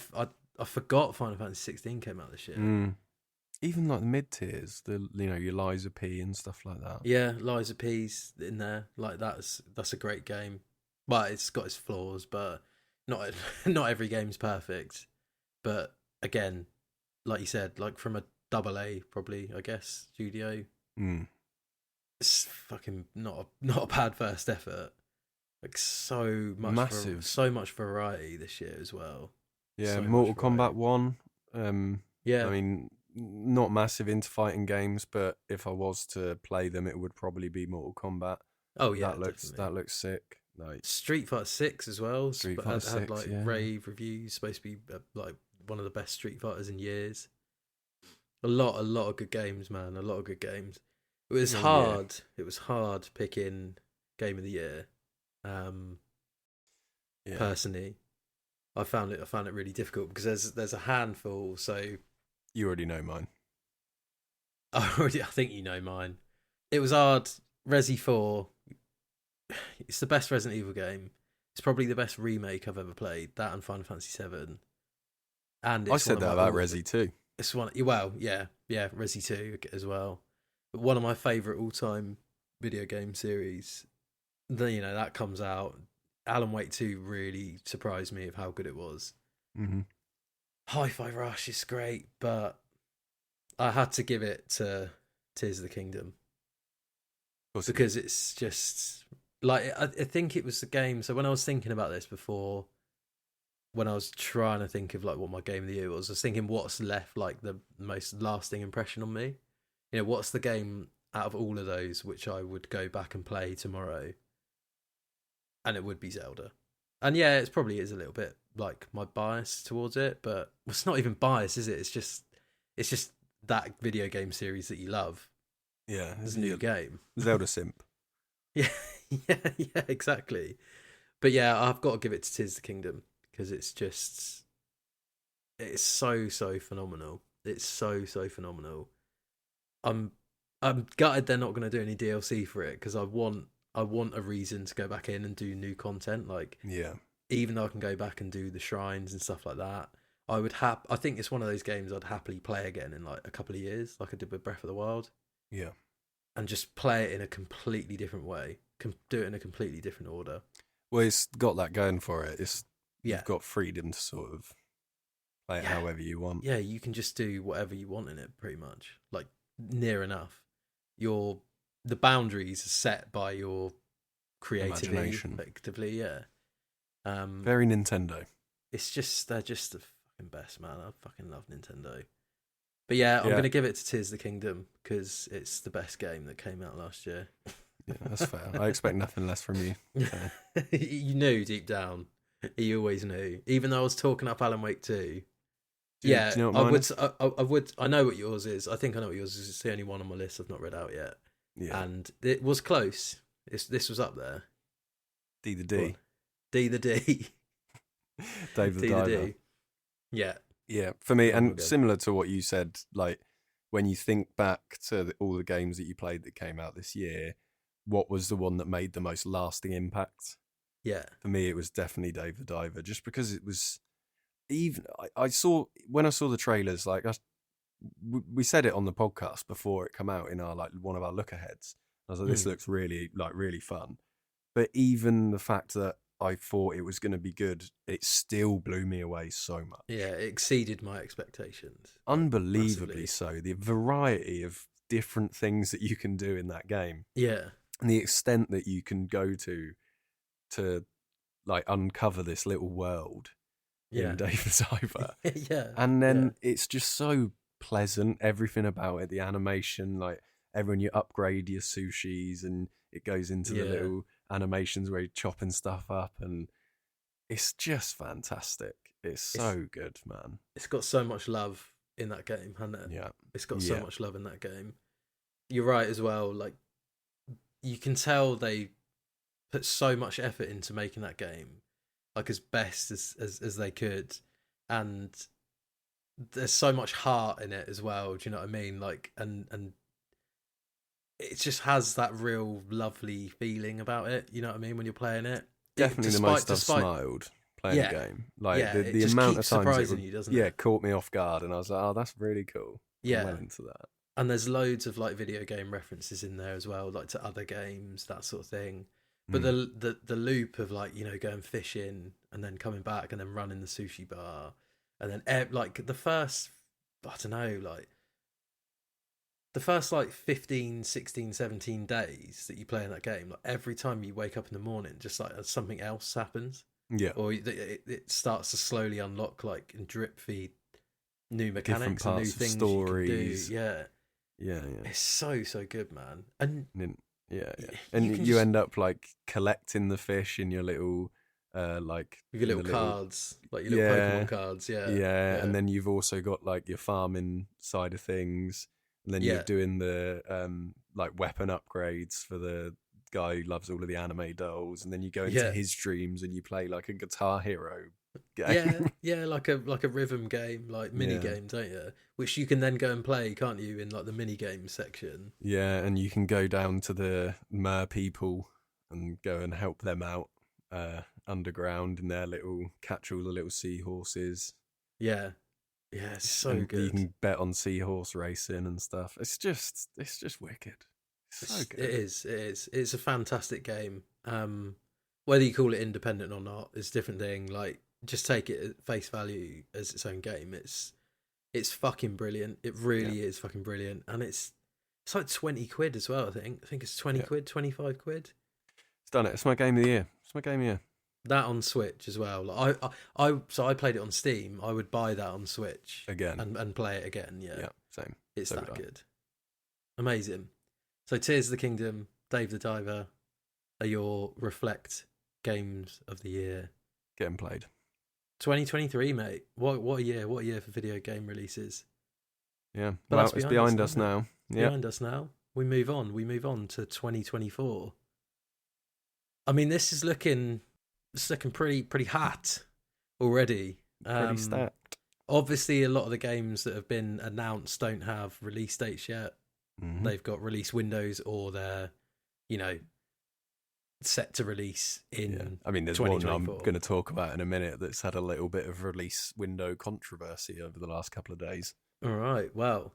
I forgot Final Fantasy 16 came out this year. Even like the mid tiers, your Liza P and stuff like that. Yeah, Liza P's in there. Like that's a great game. But it's got its flaws, but not every game's perfect. But again, like you said, like from a AA probably, I guess, studio. It's fucking not a bad first effort. Like so much massive, so much variety this year as well. Yeah, so Mortal Kombat 1. Yeah, I mean, not massive into fighting games, but if I was to play them, it would probably be Mortal Kombat. Oh yeah, that looks sick. Like Street Fighter 6 as well. Street Fighter 6 had like rave reviews. Supposed to be like one of the best Street Fighters in years. A lot of good games, man. A lot of good games. It was hard. Yeah. It was hard picking Game of the Year. Personally, I found it really difficult because there's a handful. So you already know mine. I think you know mine. It was hard. Resi 4. It's the best Resident Evil game. It's probably the best remake I've ever played. That and Final Fantasy 7. And I said that about Resi 2. It's one. Well, yeah, Resi 2 as well. But one of my favourite all-time video game series. Then that comes out. Alan Wake 2 really surprised me of how good it was. Mm-hmm. Hi-Fi Rush is great, but I had to give it to Tears of the Kingdom because it's just like I think it was the game. So when I was thinking about this before, when I was trying to think of like what my game of the year was, I was thinking what's left like the most lasting impression on me. What's the game out of all of those which I would go back and play tomorrow? And it would be Zelda. And yeah, it probably is a little bit like my bias towards it, but it's not even bias, is it? It's just that video game series that you love. Yeah, it's a new game. Zelda simp. Yeah, exactly. But yeah, I've got to give it to Tears of the Kingdom because it's so phenomenal. It's so phenomenal. I'm gutted they're not going to do any DLC for it because I want a reason to go back in and do new content. Like, even though I can go back and do the shrines and stuff like that, I think it's one of those games I'd happily play again in like a couple of years, like I did with Breath of the Wild. Yeah. And just play it in a completely different way. Do it in a completely different order. Well, it's got that going for it. You've got freedom to sort of play it however you want. Yeah, you can just do whatever you want in it, pretty much. Like, near enough. The boundaries are set by your creativity, effectively, yeah. Very Nintendo. They're just the fucking best, man. I fucking love Nintendo. But yeah, I'm going to give it to Tears of the Kingdom because it's the best game that came out last year. Yeah, that's fair. I expect nothing less from you. So. You knew deep down. You always knew. Even though I was talking up Alan Wake 2. Do you know what I would. I know what yours is. I think I know what yours is. It's the only one on my list I've not read out yet. Yeah. And it was close. This was up there. D the D. D the D. Dave the Diver. Yeah. Yeah, for me, and similar to what you said, like when you think back to all the games that you played that came out this year, what was the one that made the most lasting impact? Yeah. For me, it was definitely Dave the Diver, just because it was even. When I saw the trailers, like we said it on the podcast before it come out in our one of our look aheads. I was like, this Mm. looks really fun. But even the fact that I thought it was going to be good, it still blew me away so much. Yeah, it exceeded my expectations. Unbelievably massively. so. The variety of different things that you can do in that game, Yeah, and the extent that you can go to like uncover this little world yeah, in Dave the Diver. yeah, And yeah, then it's just so pleasant, everything about it, the animation, like everyone you upgrade your sushis and it goes into the Yeah. little animations where you're chopping stuff up, and it's just fantastic. It's so good, man. It's got so much love in that game, hasn't it? Yeah. It's got so Yeah. much love in that game. You're right as well. Like, you can tell they put so much effort into making that game, like as best as they could, and there's so much heart in it as well. Do you know what I mean? Like, and it just has that real lovely feeling about it. You know what I mean when you're playing it. Definitely the most I've smiled playing Yeah. the game. Like Yeah, it the just amount of keeps times it surprising would, you, doesn't yeah, it? caught me off guard, and I was like, oh, that's really cool. Yeah. I'm well into that. And there's loads of like video game references in there as well, like to other games, that sort of thing. But the loop of like, you know, going fishing and then coming back and then running the sushi bar, and then like the first, I don't know, like the first like 15, 16, 17 days that you play in that game, like every time you wake up in the morning, just like something else happens, Yeah. or it starts to slowly unlock, like, and drip feed new Different mechanics and new parts of things stories. you can do. Yeah. Yeah. It's so good, man. And Yeah. you And can you just- end up like collecting the fish in your little like with your in little the cards, like your little Yeah. Pokemon cards, yeah. Yeah, and then you've also got like your farming side of things, and then Yeah. you're doing the like weapon upgrades for the guy who loves all of the anime dolls, and then you go into Yeah. his dreams and you play like a Guitar Hero game. yeah, like a rhythm game, like mini Yeah. game, don't you? Which you can then go and play, can't you, in like the mini game section? Yeah, and you can go down to the mer people and go and help them out underground in their little catch all the little seahorses. Yeah, it's so And good. you can bet on seahorse racing and stuff. It's just wicked. It's so good. It is. It's a fantastic game. Whether you call it independent or not is a different thing. Like, just take it at face value as its own game. It's fucking brilliant. It really is fucking brilliant, and it's like 20 quid as well. I think it's 20 quid, 25 quid. It's done it. It's my game of the year. It's my game of the year. That on Switch as well. Like so I played it on Steam. I would buy that on Switch Again. and play it again. Yeah, Yeah, same. it's so that would I. good. Amazing. So Tears of the Kingdom, Dave the Diver are your Reflect games of the year. Getting played. 2023, mate. What a year! What a year for video game releases. Yeah. But Well, that's it's behind behind us us now, now. Yeah. Behind us now. We move on. We move on to 2024. I mean, this is looking pretty hot already. Pretty stacked. Obviously, a lot of the games that have been announced don't have release dates yet. Mhm. They've got release windows, or they're, you know, set to release in. Yeah. I mean, there's one I'm 2024. going to talk about in a minute that's had a little bit of release window controversy over the last couple of days. All right. Well,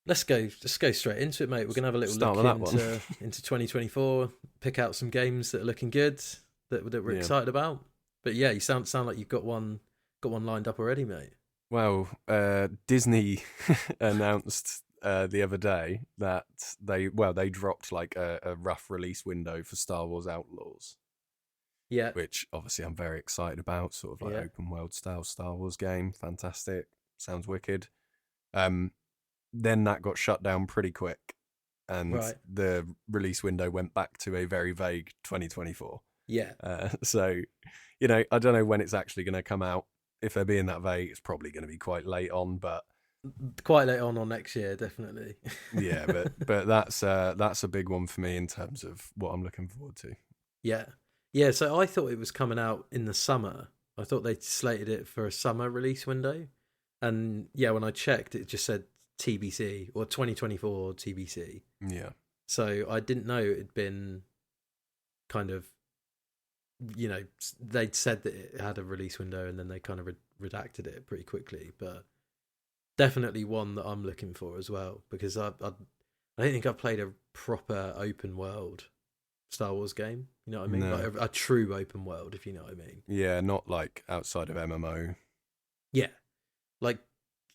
let's go straight into it, mate. We're gonna have a little Start look with that into 2024. Pick out some games that are looking good that we're Yeah. excited about. But yeah, you sound like you've got one lined up already, mate. Well, Disney announced the other day that they dropped like a rough release window for Star Wars Outlaws, Yeah. which obviously I'm very excited about. Sort of like Yeah. open world style Star Wars game, fantastic, sounds wicked. Then that got shut down pretty quick, and Right. the release window went back to a very vague 2024. Yeah. So, you know, I don't know when it's actually going to come out. If they're being that vague, it's probably going to be quite late on, but Quite late on next year, definitely. yeah, but that's a big one for me in terms of what I'm looking forward to. Yeah. So I thought it was coming out in the summer. I thought they slated it for a summer release window, and yeah, when I checked, it just said TBC or 2024 TBC. Yeah, So I didn't know it had been kind of, you know, they'd said that it had a release window and then they kind of redacted it pretty quickly. But definitely one that I'm looking for as well, because I don't think I've played a proper open world Star Wars game. You know what I mean? No. Like a true open world, if you know what I mean. Yeah, not like outside of MMO. Yeah, like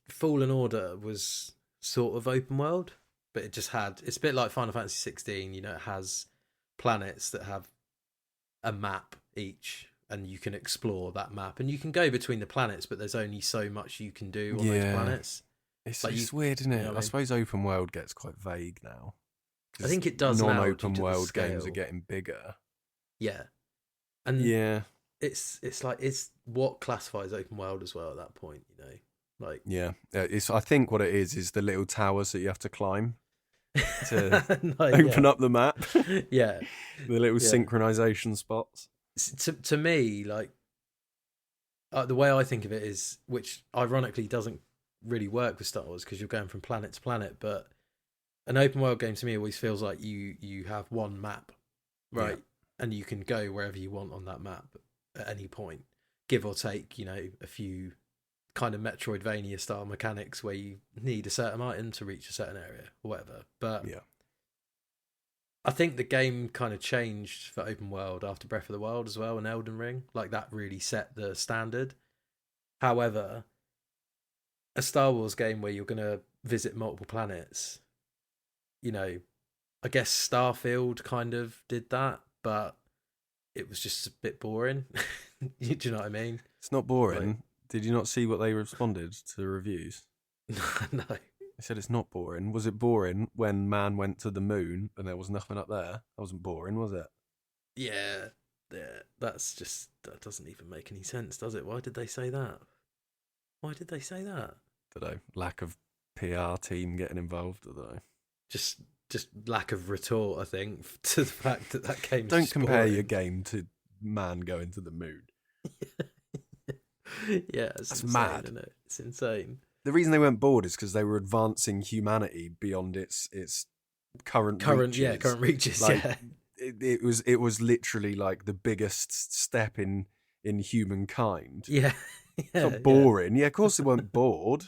Fallen Order was sort of open world, but it just had. It's a bit like Final Fantasy 16. You know, it has planets that have a map each, and you can explore that map, and you can go between the planets, but there's only so much you can do on those planets. It's, Like it's weird, isn't it? you know what I I mean? suppose open world gets quite vague now. I think it does now, non-open due to the world games are scale. getting bigger. Yeah, and Yeah, it's like it's what classifies open world as well at that point. You know, like yeah. It's. I think what it is the little towers that you have to climb to no, open yeah. up the map. Yeah, The little yeah. synchronization spots. To me, like the way I think of it is, which ironically doesn't really work with Star Wars because you're going from planet to planet, but an open world game to me always feels like you have one map, right? Yeah. And you can go wherever you want on that map at any point, give or take, you know, a few kind of Metroidvania style mechanics where you need a certain item to reach a certain area or whatever. But Yeah. I think the game kind of changed for open world after Breath of the Wild as well and Elden Ring. Like that really set the standard. However, a Star Wars game where you're going to visit multiple planets, you know, I guess Starfield kind of did that, but it was just a bit boring. Do you know what I mean? It's not boring. Did you not see what they responded to the reviews? No. They said it's not boring. Was it boring when man went to the moon and there was nothing up there? That wasn't boring, was it? Yeah. That's just, that doesn't even make any sense, does it? Why did they say that? Why did they say that? Don't know. Lack of PR team getting involved. I don't know. Just lack of retort, I think, to the fact that that game. Don't compare your game to man going to the moon. Yeah, it's That's insane, mad. isn't it? It's insane. The reason they went bored is because they were advancing humanity beyond its current reaches. Current reaches. Like, Yeah, it was literally like the biggest step in humankind. yeah. It's not boring. Yeah, of course they weren't bored.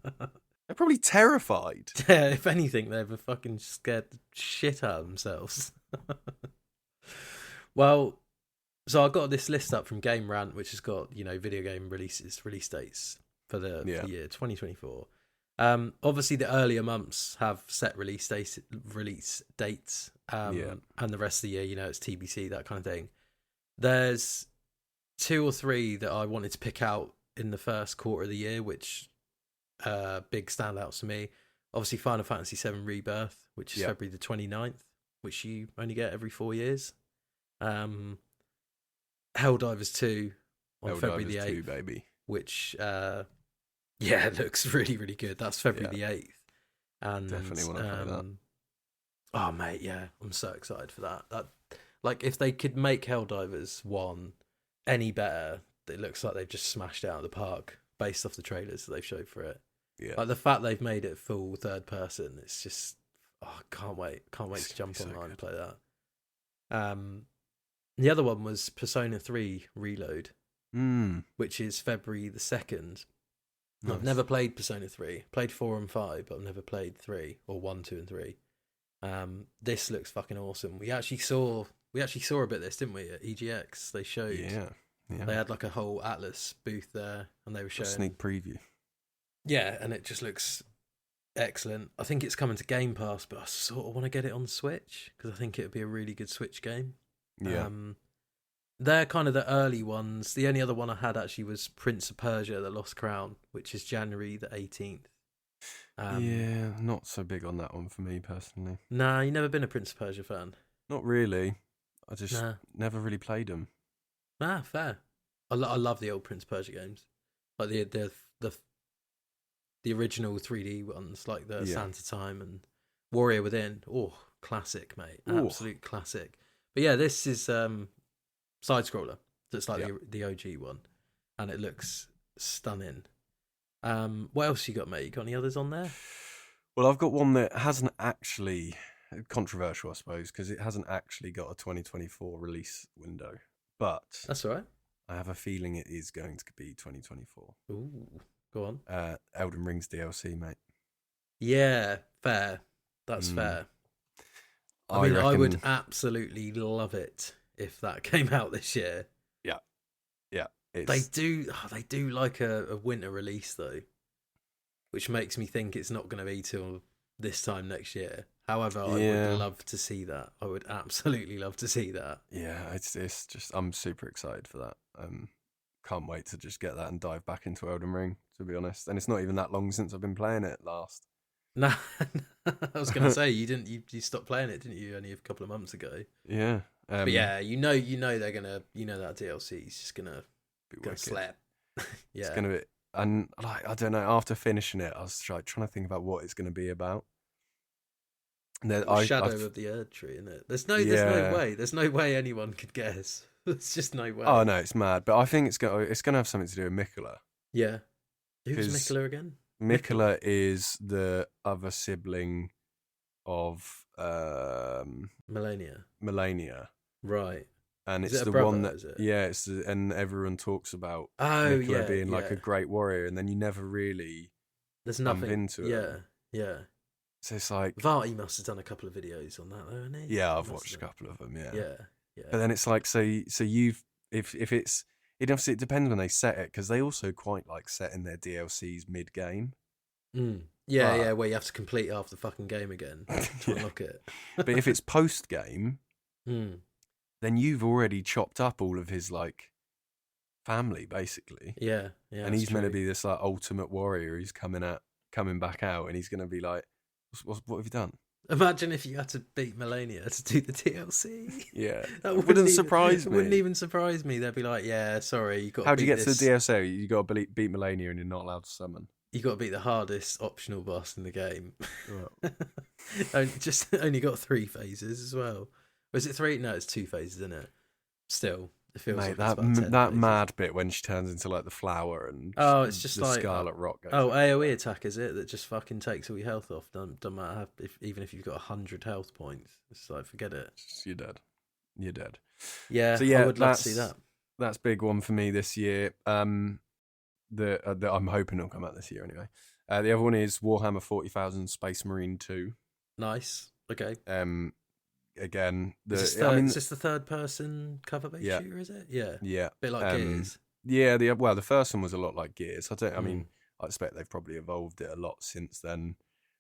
They're probably terrified. Yeah, if anything, they were fucking scared the shit out of themselves. Well, so I got this list up from Game Rant, which has got, you know, video game release dates for the year 2024. Obviously the earlier months have set release dates, and the rest of the year, you know, it's TBC, that kind of thing. There's 2 or 3 that I wanted to pick out in the first quarter of the year, which big standouts for me. Obviously Final Fantasy VII Rebirth, which is February the 29th, which you only get every 4 years. Helldivers 2 on February the 8th, 2, baby. which it looks really, really good. That's February the 8th. And definitely want to play that. Oh mate, yeah, I'm so excited for that. That, like, if they could make Helldivers 1 any better, it looks like they've just smashed it out of the park based off the trailers that they've showed for it. Yeah. Like the fact they've made it full third person, it's just, I can't wait It's to jump so online and good. play that. The other one was Persona 3 Reload, which is February the 2nd. Nice. I've never played Persona 3. Played 4 and 5, but I've never played 3 or 1, 2, and 3. This looks fucking awesome. We actually saw a bit of this, didn't we? At EGX, they showed. Yeah. They had like a whole Atlas booth there, and they were showing A sneak preview. Yeah, and it just looks excellent. I think it's coming to Game Pass, but I sort of want to get it on Switch because I think it would be a really good Switch game. Yeah. They're kind of the early ones. The only other one I had actually was Prince of Persia: The Lost Crown, which is January the 18th. Yeah, not so big on that one for me personally. Nah, you never been a Prince of Persia fan? Not really. I just never really played them. Ah, fair. I love the old Prince of Persia games, like the original 3D ones, like the Sands of Time and Warrior Within. Oh, classic, mate! Absolute classic. But yeah, this is side scroller. So it's like the OG one, and it looks stunning. What else you got, mate? You got any others on there? Well, I've got one that hasn't actually, controversial, I suppose, because it hasn't actually got a 2024 release window. But That's all right. I have a feeling it is going to be 2024. Ooh, Go on. Elden Ring's DLC, mate. Yeah, fair. That's fair. I mean, I would absolutely love it if that came out this year. Yeah. They do like a winter release though, which makes me think it's not going to be till this time next year. However, I would love to see that. I would absolutely love to see that. Yeah, it's just I'm super excited for that. Can't wait to just get that and dive back into Elden Ring, to be honest. And it's not even that long since I've been playing it last. No, I was going to say you stopped playing it, didn't you? Only a couple of months ago. Yeah, but yeah, you know they're gonna, that DLC is just gonna slap. Yeah, it's gonna be, and like I don't know. After finishing it, I was trying to think about what it's gonna be about. Shadow of the Erdtree, isn't it? There's no way anyone could guess. There's just no way. Oh no, it's mad. But I think it's gonna have something to do with Miquella. Yeah, who's Miquella again? Miquella is the other sibling of Melania. Right. And is it's it the brother, one that and everyone talks about Miquella being like a great warrior, and then you never really there's nothing into it. Yeah. So it's like Varty must have done a couple of videos on that, though, hasn't he? Yeah, I've watched a couple of them. Yeah. But then it's like so you've if it's it obviously it depends when they set it, because they also quite like setting their DLCs mid game. Yeah, where you have to complete half the fucking game again to unlock it. But if it's post game, then you've already chopped up all of his like family, basically. Yeah. And he's meant to be this like ultimate warrior. He's coming back out, and he's going to be like, what have you done? Imagine if you had to beat Melania to do the DLC. Yeah, that wouldn't surprise me. It wouldn't even surprise me. They'd be like, "Yeah, sorry, you got." How do you get to the DLC? You got to beat Melania, and you're not allowed to summon. You got to beat the hardest optional boss in the game. Only got 3 phases as well. Was it 3? No, it's 2 phases, isn't it? Still, it feels like that phases. mad bit when she turns into like the flower and it's just the like Scarlet Rock. AOE attack is it that just fucking takes all your health off? Don't matter even if you've got 100 health points. It's like forget it. You're dead. Yeah. So yeah, I would love to see that. That's big one for me this year. That I'm hoping it'll come out this year anyway. The other one is Warhammer 40,000 Space Marine 2. Nice. Okay. Again, is this the third person cover based shooter? Is it? Yeah. Yeah. Bit like Gears. Yeah. The first one was a lot like Gears. I mean, I expect they've probably evolved it a lot since then.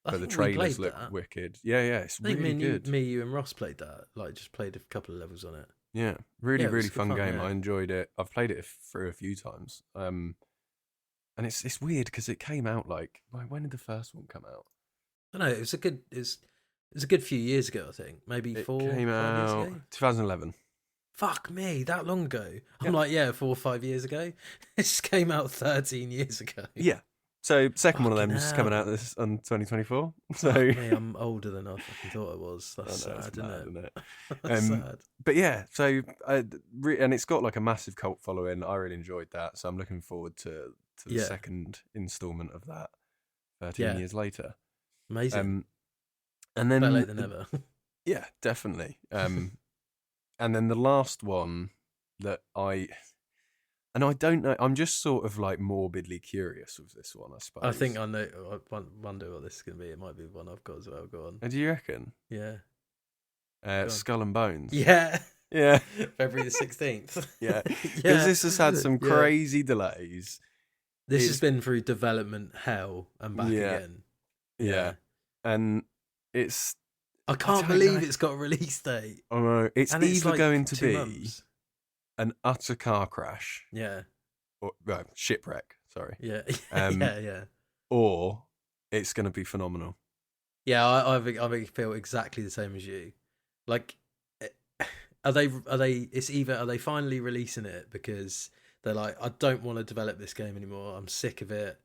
But the trailers look wicked. Yeah. It's really good. You and Ross played that. Like, just played a couple of levels on it. Yeah. Really fun game. Yeah. I enjoyed it. I've played it through a few times. And it's weird because it came out like, when did the first one come out? I don't know. It was a good few years ago, I think. Maybe 4 years ago. 2011. Fuck me, that long ago. I'm like, 4 or 5 years ago. It just came out 13 years ago. Yeah. So second one of them is coming out on 2024. So me, I'm older than I fucking thought I was. That's sad, isn't it? That's sad. But yeah, so and it's got like a massive cult following. I really enjoyed that, so I'm looking forward to the second installment of that 13 years later. Amazing. And then better late than never. Yeah, definitely. And then the last one that I don't know. I'm just sort of like morbidly curious with this one, I suppose. I think I know. I wonder what this is going to be. It might be one I've got as well. Go on. Do you reckon? Yeah. Skull and Bones. Yeah. Yeah. February the 16th. Yeah. Because this has had some crazy delays. This has been through development hell and back again. Yeah. And it's... I can't believe it's got a release date. Oh no. It's either like going to be an utter car crash. Yeah. Or shipwreck, sorry. Yeah. Yeah. Or it's going to be phenomenal. Yeah, I feel exactly the same as you. Like, are they finally releasing it because they're like, I don't want to develop this game anymore. I'm sick of it.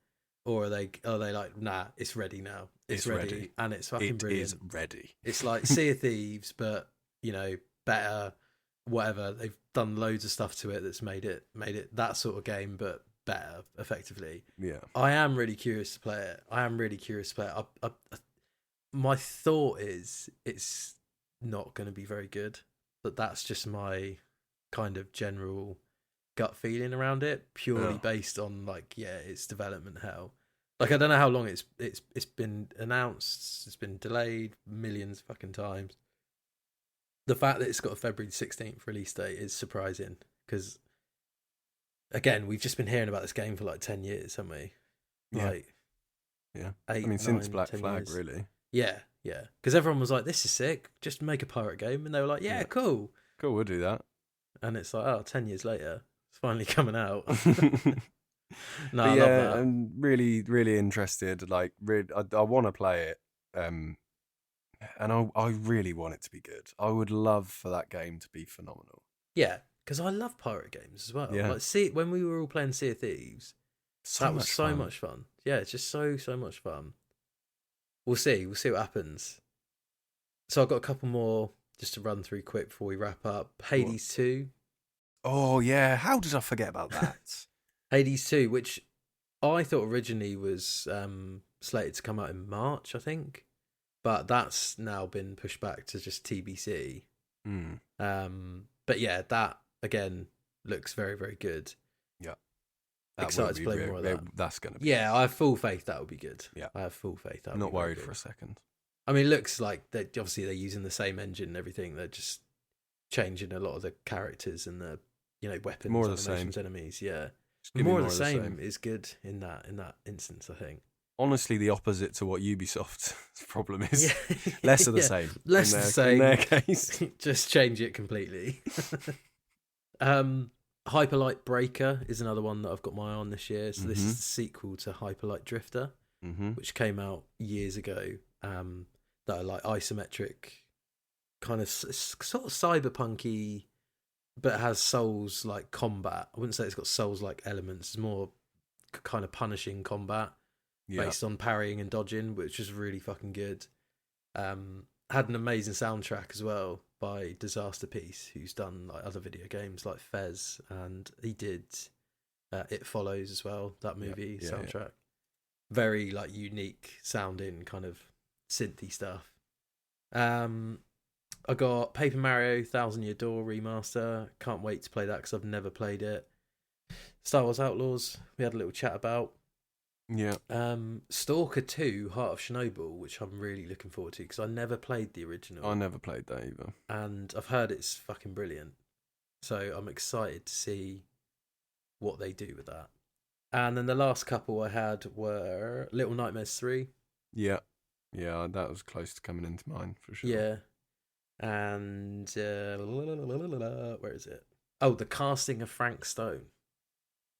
Or are they like, nah, it's ready now. It's ready. And it's fucking brilliant. It is ready. It's like Sea of Thieves, but better, whatever. They've done loads of stuff to it that's made it that sort of game, but better, effectively. Yeah. I am really curious to play it. My thought is it's not going to be very good, but that's just my kind of general gut feeling around it, purely Yeah. based on like, yeah, it's development hell. Like I don't know how long it's been announced, it's been delayed millions of fucking times. The fact that it's got a February 16th release date is surprising because, again, we've just been hearing about this game for like 10 years, haven't we? Yeah. Like, Yeah. 8, I mean, since 9, Black 10 Flag, years. really. Yeah, yeah. Because everyone was like, this is sick, just make a pirate game. And they were like, yeah, Yeah. cool. Cool, we'll do that. And it's like, oh, 10 years later, it's finally coming out. No, But I yeah, love that. I'm really, really interested. Like, I want to play it, and I really want it to be good. I would love for that game to be phenomenal. Yeah, because I love pirate games as well. Yeah. Like, see, when we were all playing Sea of Thieves, that was so much fun. Yeah, it's just so much fun. We'll see what happens. So I've got a couple more just to run through quick before we wrap up. Hades 2. Oh yeah, how did I forget about that? Hades 2, which I thought originally was slated to come out in March, I think. But that's now been pushed back to just TBC. Mm. But yeah, that, again, looks very, very good. Yeah. Excited to play more of that. That's going to be... Yeah, I have full faith that will be good. Yeah. I have full faith that I'm will not be very worried good. for a second. I mean, it looks like obviously they're using the same engine and everything. They're just changing a lot of the characters and the weapons, More of the animations, same. enemies. Yeah, Just give me more of the same is good in that instance, I think. Honestly, the opposite to what Ubisoft's problem is. Yeah. Less of the Yeah, same. less of the same. In their case. Just change it completely. Hyperlight Breaker is another one that I've got my eye on this year. So this is the sequel to Hyperlight Drifter, which came out years ago. That are like isometric, kind of sort of cyberpunky, but has Souls like combat. I wouldn't say it's got Souls like elements. It's more kind of punishing combat based on parrying and dodging, which is really fucking good. Had an amazing soundtrack as well by Disaster Piece, who's done like other video games like Fez, and he did It Follows as well. That movie soundtrack, very like unique sounding kind of synthy stuff. I got Paper Mario Thousand Year Door remaster. Can't wait to play that because I've never played it. Star Wars Outlaws, we had a little chat about. Yeah. Stalker 2 Heart of Chernobyl, which I'm really looking forward to because I never played the original. I never played that either. And I've heard it's fucking brilliant. So I'm excited to see what they do with that. And then the last couple I had were Little Nightmares 3. Yeah. Yeah, that was close to coming into mine for sure. Yeah. And where is it? Oh, The Casting of Frank Stone,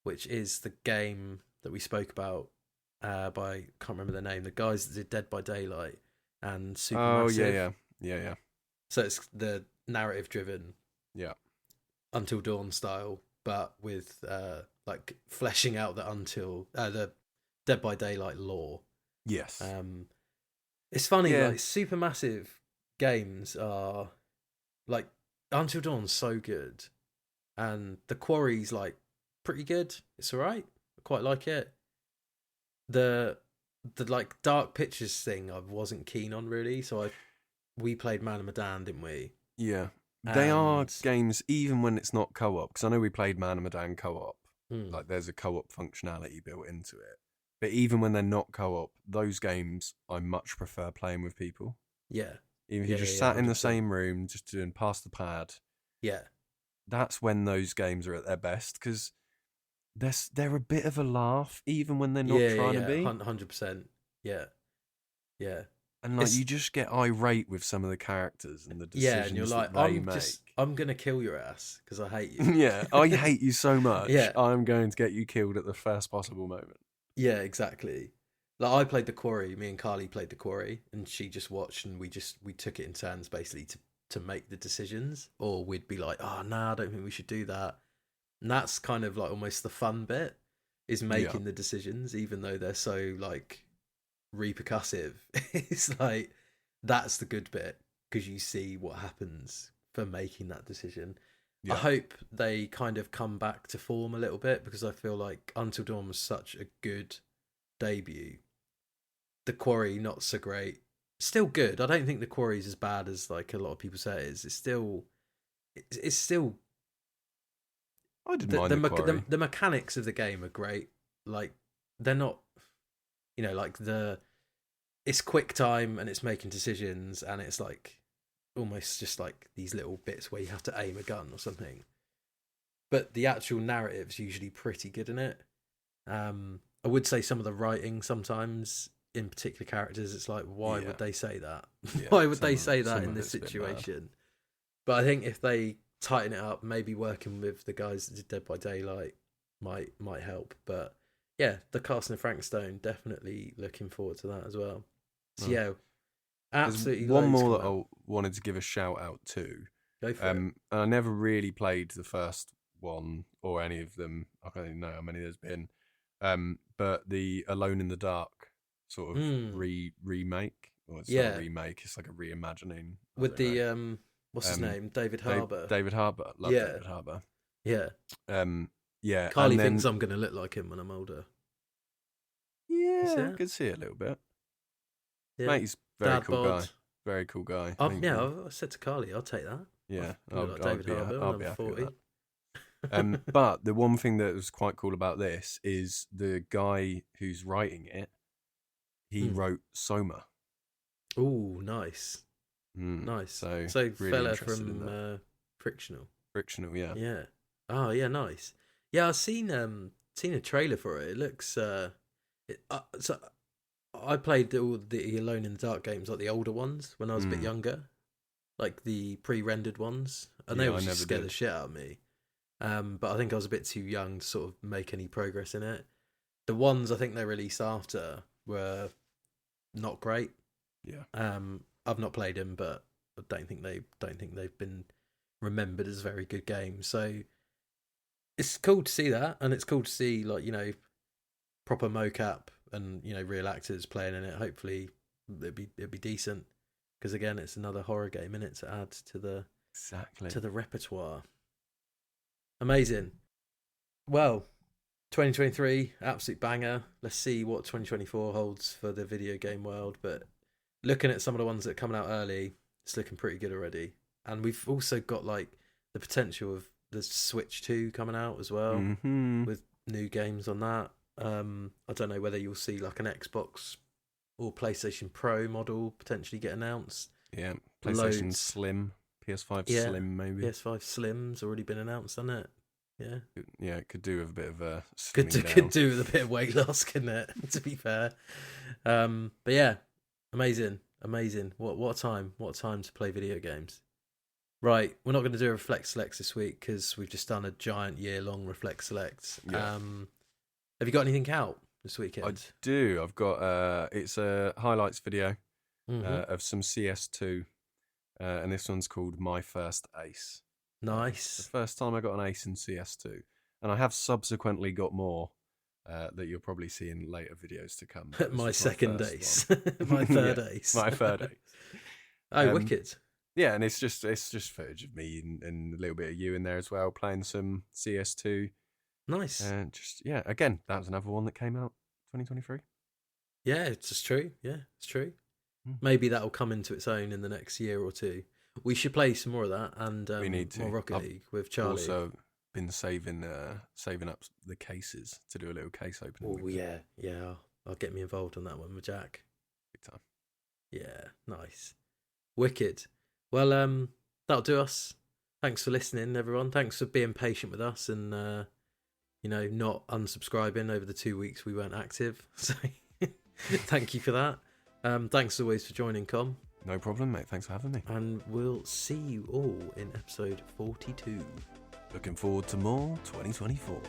which is the game that we spoke about by, can't remember the name, the guys that did Dead by Daylight and Supermassive. Yeah. So it's the narrative driven, Until Dawn style, but with like fleshing out the Dead by Daylight lore. Yes. It's funny, like Supermassive games are like Until Dawn's so good, and The Quarry's like pretty good. It's alright. I quite like it. The like Dark Pictures thing I wasn't keen on really, so we played Man of Medan, didn't we? Yeah. They are games, even when it's not co-op, because I know we played Man of Medan co-op. Like there's a co-op functionality built into it. But even when they're not co-op, those games I much prefer playing with people. Yeah. Even if you just sat in the same room, just doing pass the pad. Yeah. That's when those games are at their best, because they're a bit of a laugh, even when they're not trying to be. 100%. Yeah. Yeah. And like you just get irate with some of the characters and the decisions and you're like, that they make. I'm going to kill your ass because I hate you. Yeah, I hate you so much. Yeah. I'm going to get you killed at the first possible moment. Yeah, exactly. Like I played The Quarry, me and Carly played The Quarry, and she just watched, and we took it in turns basically to make the decisions, or we'd be like, oh no, I don't think we should do that. And that's kind of like almost the fun bit, is making the decisions, even though they're so like repercussive. It's like that's the good bit because you see what happens for making that decision. I hope they kind of come back to form a little bit, because I feel like Until Dawn was such a good debut. The Quarry, not so great. Still good. I don't think The Quarry is as bad as like a lot of people say it is. It's still I didn't mind the quarry. The mechanics of the game are great. Like, they're not, like it's quick time and it's making decisions and it's like almost just like these little bits where you have to aim a gun or something. But the actual narrative's usually pretty good in it. I would say some of the writing sometimes, in particular characters, it's like, why would they say that? Why would they say that in this situation? But I think if they tighten it up, maybe working with the guys that did Dead by Daylight might help. But yeah, the casting of Frank Stone, definitely looking forward to that as well. So yeah, absolutely. There's one more that I wanted to give a shout out to. Go for it. I never really played the first one or any of them. I don't even know how many there's been. But the Alone in the Dark sort of remake. Well, it's not a remake, it's like a reimagining. With the what's his name? David Harbour. David Harbour. Love David Harbour. Yeah. Yeah. Carly thinks I'm gonna look like him when I'm older. Yeah, I could see it a little bit. Yeah. Mate, he's very cool guy. Very cool guy. I said to Carly, I'll take that. Yeah, I'll be happy with that. But the one thing that was quite cool about this is the guy who's writing it. He wrote Soma. Oh, nice, nice. So really fella from Frictional. Frictional, yeah. Yeah. Oh, yeah, nice. Yeah, I've seen a trailer for it. It looks. So I played all the Alone in the Dark games, like the older ones, when I was a bit younger, like the pre-rendered ones, and they always scared the shit out of me. But I think I was a bit too young to sort of make any progress in it. The ones I think they released after were not great. Yeah. I've not played them, but I don't think they've been remembered as very good games. So it's cool to see that, and it's cool to see proper mocap and real actors playing in it. Hopefully it'd be decent, because again, it's another horror game in it to add to the repertoire. Amazing. Well, 2023, absolute banger. Let's see what 2024 holds for the video game world. But looking at some of the ones that are coming out early, it's looking pretty good already. And we've also got like the potential of the Switch 2 coming out as well, with new games on that. I don't know whether you'll see like an Xbox or PlayStation Pro model potentially get announced. Yeah, PlayStation Slim, PS5 Slim maybe. PS5 Slim's already been announced, hasn't it? Yeah. Yeah, it could do with a bit of a could do with a bit of weight loss, couldn't it? To be fair. But yeah, amazing. What a time to play video games. Right, we're not going to do a Reflect Select this week because we've just done a giant year-long Reflect Select. Yeah. Have you got anything out this weekend? I do. I've got it's a highlights video of some CS2, and this one's called My First Ace. Nice. The first time I got an ace in CS2, and I have subsequently got more that you'll probably see in later videos to come. My second ace, my third ace, my third ace. Oh, wicked! Yeah, and it's just footage of me and a little bit of you in there as well, playing some CS2. Nice. And again, that was another one that came out 2023. Yeah, it's just true. Yeah, it's true. Maybe that'll come into its own in the next year or two. We should play some more of that, and we need to. More Rocket League with Charlie. Also been saving up the cases to do a little case opening. Oh yeah. I'll get me involved on that one with Jack. Big time. Yeah, nice, wicked. Well, that'll do us. Thanks for listening, everyone. Thanks for being patient with us and not unsubscribing over the 2 weeks we weren't active. So thank you for that. Thanks always for joining, Com. No problem, mate. Thanks for having me. And we'll see you all in episode 42. Looking forward to more 2024.